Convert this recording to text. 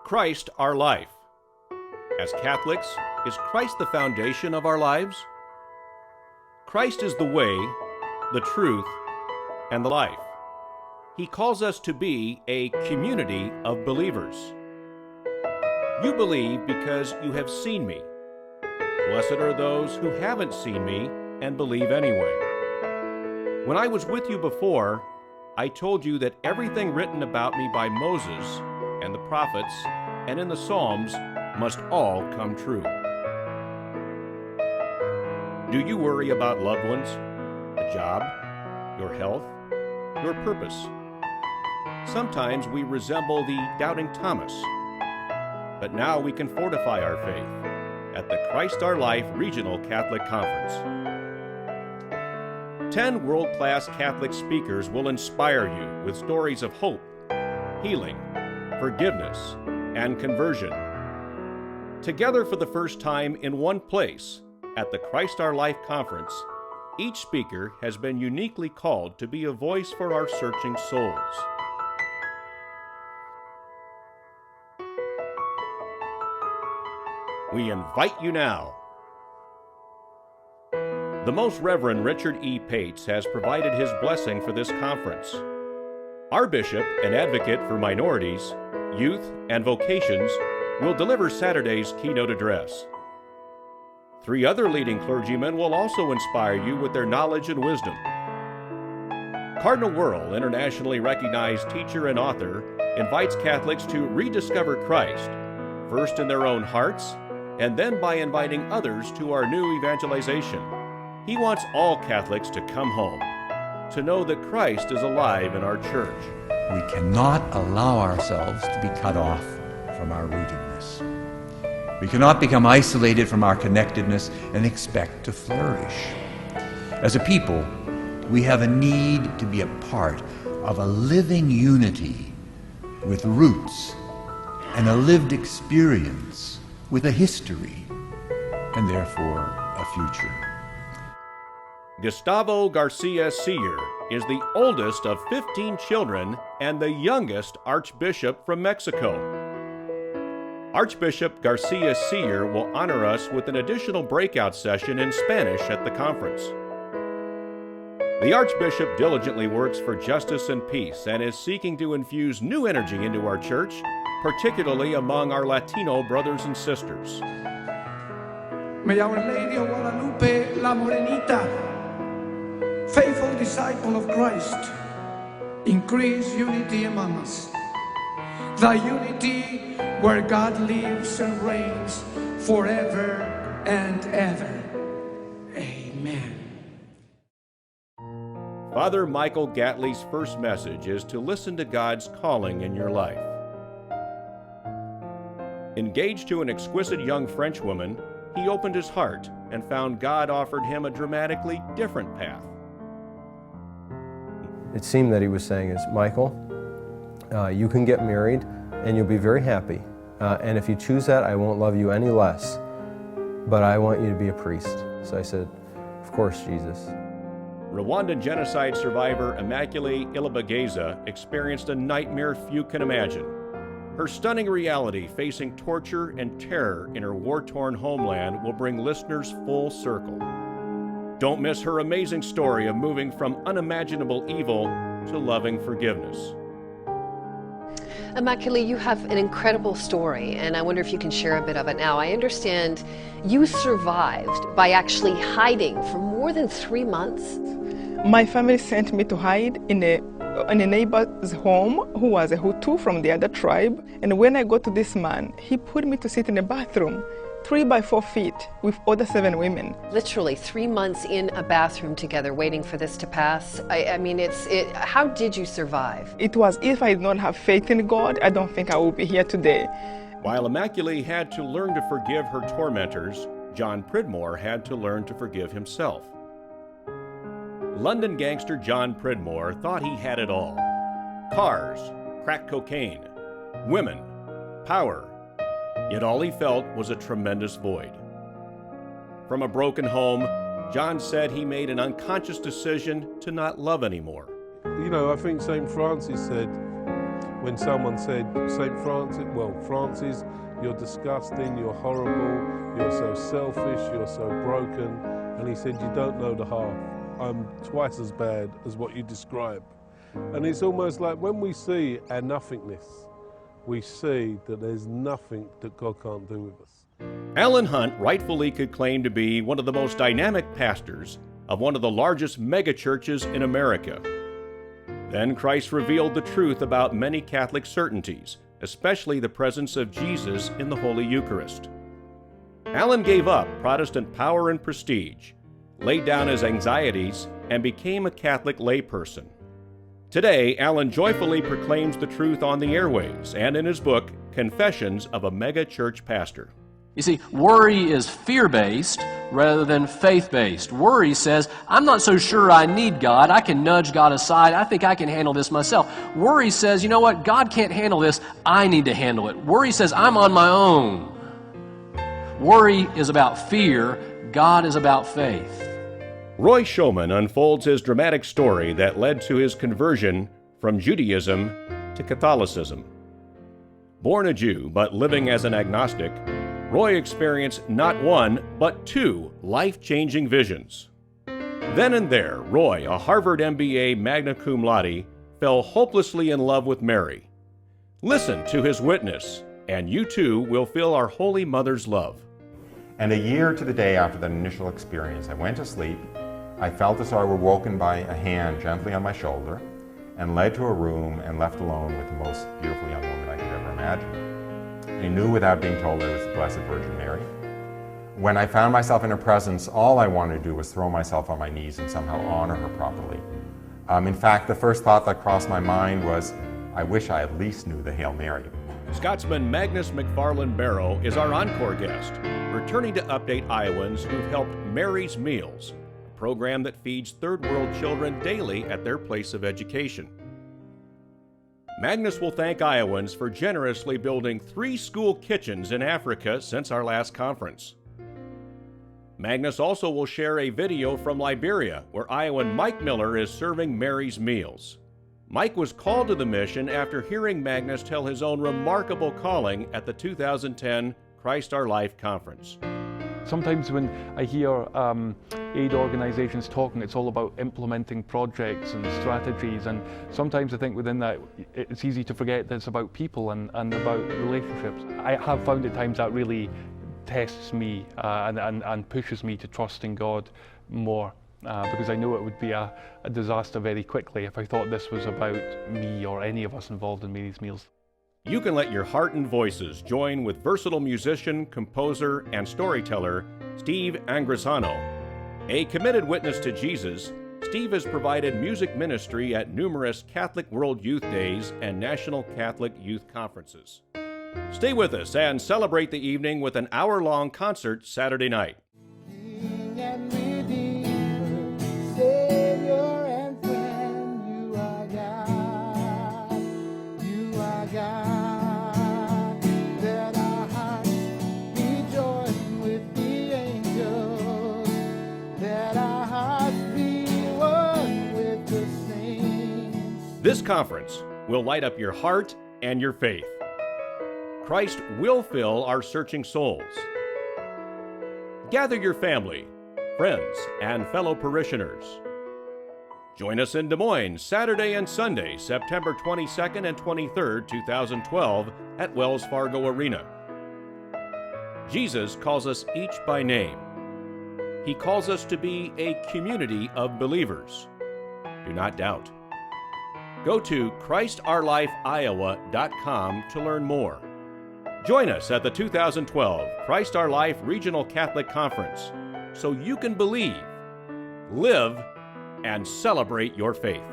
Christ our life. As Catholics, is Christ the foundation of our lives? Christ is the way, the truth, and the life. He calls us to be a community of believers. You believe because you have seen me. Blessed are those who haven't seen me and believe anyway. When I was with you before, I told you that everything written about me by Moses and the prophets and in the Psalms must all come true. Do you worry about loved ones, a job, your health, your purpose? Sometimes we resemble the doubting Thomas, but now we can fortify our faith at the Christ Our Life Regional Catholic Conference. 10 world-class Catholic speakers will inspire you with stories of hope, healing, forgiveness, and conversion. Together for the first time in one place at the Christ Our Life Conference, each speaker has been uniquely called to be a voice for our searching souls. We invite you now. The Most Reverend Richard E. Pates has provided his blessing for this conference. Our bishop and advocate for minorities, youth, and vocations will deliver Saturday's keynote address. 3 other leading clergymen will also inspire you with their knowledge and wisdom. Cardinal Wuerl, internationally recognized teacher and author, invites Catholics to rediscover Christ, first in their own hearts, and then by inviting others to our new evangelization. He wants all Catholics to come home, to know that Christ is alive in our church. We cannot allow ourselves to be cut off from our rootedness. We cannot become isolated from our connectedness and expect to flourish. As a people, we have a need to be a part of a living unity with roots and a lived experience with a history and therefore a future. Gustavo Garcia-siller is the oldest of 15 children and the youngest archbishop from Mexico. Archbishop Garcia-siller will honor us with an additional breakout session in Spanish at the conference. The Archbishop diligently works for justice and peace and is seeking to infuse new energy into our church, particularly among our Latino brothers and sisters. May Our Lady of Guadalupe, La Morenita, faithful disciple of Christ, increase unity among us. The unity where God lives and reigns forever and ever. Amen. Father Michael Gatley's first message is to listen to God's calling in your life. Engaged to an exquisite young Frenchwoman, he opened his heart and found God offered him a dramatically different path. It seemed that he was saying is, Michael, you can get married and you'll be very happy. And if you choose that, I won't love you any less. But I want you to be a priest. So I said, of course, Jesus. Rwandan genocide survivor Immaculée Ilibageza experienced a nightmare few can imagine. Her stunning reality facing torture and terror in her war-torn homeland will bring listeners full circle. Don't miss her amazing story of moving from unimaginable evil to loving forgiveness. Immaculée, you have an incredible story, and I wonder if you can share a bit of it now. I understand you survived by actually hiding for more than 3 months. My family sent me to hide in a neighbor's home who was a Hutu from the other tribe. And when I got to this man, he put me to sit in a bathroom, 3 by 4 feet, with other 7 women. Literally 3 months in a bathroom together, waiting for this to pass. I mean, how did you survive? It was, if I did not have faith in God, I don't think I would be here today. While Immaculée had to learn to forgive her tormentors, John Pridmore had to learn to forgive himself. London gangster John Pridmore thought he had it all. Cars, crack cocaine, women, power. Yet all he felt was a tremendous void. From a broken home, John said he made an unconscious decision to not love anymore. You know, I think St. Francis said, when someone said, St. Francis, you're disgusting, you're horrible, you're so selfish, you're so broken. And he said, you don't know the half. I'm twice as bad as what you describe. And it's almost like when we see our nothingness, we see that there's nothing that God can't do with us. Alan Hunt rightfully could claim to be one of the most dynamic pastors of one of the largest megachurches in America. Then Christ revealed the truth about many Catholic certainties, especially the presence of Jesus in the Holy Eucharist. Alan gave up Protestant power and prestige, laid down his anxieties, and became a Catholic layperson. Today, Alan joyfully proclaims the truth on the airwaves and in his book, Confessions of a Mega Church Pastor. You see, worry is fear-based rather than faith-based. Worry says, I'm not so sure I need God. I can nudge God aside. I think I can handle this myself. Worry says, you know what? God can't handle this. I need to handle it. Worry says, I'm on my own. Worry is about fear. God is about faith. Roy Showman unfolds his dramatic story that led to his conversion from Judaism to Catholicism. Born a Jew but living as an agnostic, Roy experienced not one, but two life-changing visions. Then and there, Roy, a Harvard MBA magna cum laude, fell hopelessly in love with Mary. Listen to his witness, and you too will feel our Holy Mother's love. And a year to the day after that initial experience, I went to sleep. I felt as though I were woken by a hand gently on my shoulder and led to a room and left alone with the most beautiful young woman I could ever imagine. I knew without being told it was the Blessed Virgin Mary. When I found myself in her presence, all I wanted to do was throw myself on my knees and somehow honor her properly. In fact, the first thought that crossed my mind was, I wish I at least knew the Hail Mary. Scotsman Magnus macfarlane-barrow is our encore guest, returning to update Iowans who've helped Mary's Meals, a program that feeds third world children daily at their place of education. Magnus will thank Iowans for generously building 3 school kitchens in Africa since our last conference. Magnus also will share a video from Liberia where Iowan Mike Miller is serving Mary's Meals. Mike was called to the mission after hearing Magnus tell his own remarkable calling at the 2010 Christ Our Life conference. Sometimes when I hear aid organizations talking, it's all about implementing projects and strategies, and sometimes I think within that it's easy to forget that it's about people and about relationships. I have found at times that really tests me and pushes me to trust in God more, because I know it would be a disaster very quickly if I thought this was about me or any of us involved in Mary's Meals. You can let your heart and voices join with versatile musician, composer, and storyteller Steve Angrisano. A committed witness to Jesus, Steve has provided music ministry at numerous Catholic World Youth Days and National Catholic Youth Conferences. Stay with us and celebrate the evening with an hour-long concert Saturday night. This conference will light up your heart and your faith. Christ will fill our searching souls. Gather your family, friends, and fellow parishioners. Join us in Des Moines Saturday and Sunday, September 22nd and 23rd, 2012 at Wells Fargo Arena. Jesus calls us each by name. He calls us to be a community of believers. Do not doubt. Go to ChristOurLifeIowa.com to learn more. Join us at the 2012 Christ Our Life Regional Catholic Conference so you can believe, live, and celebrate your faith.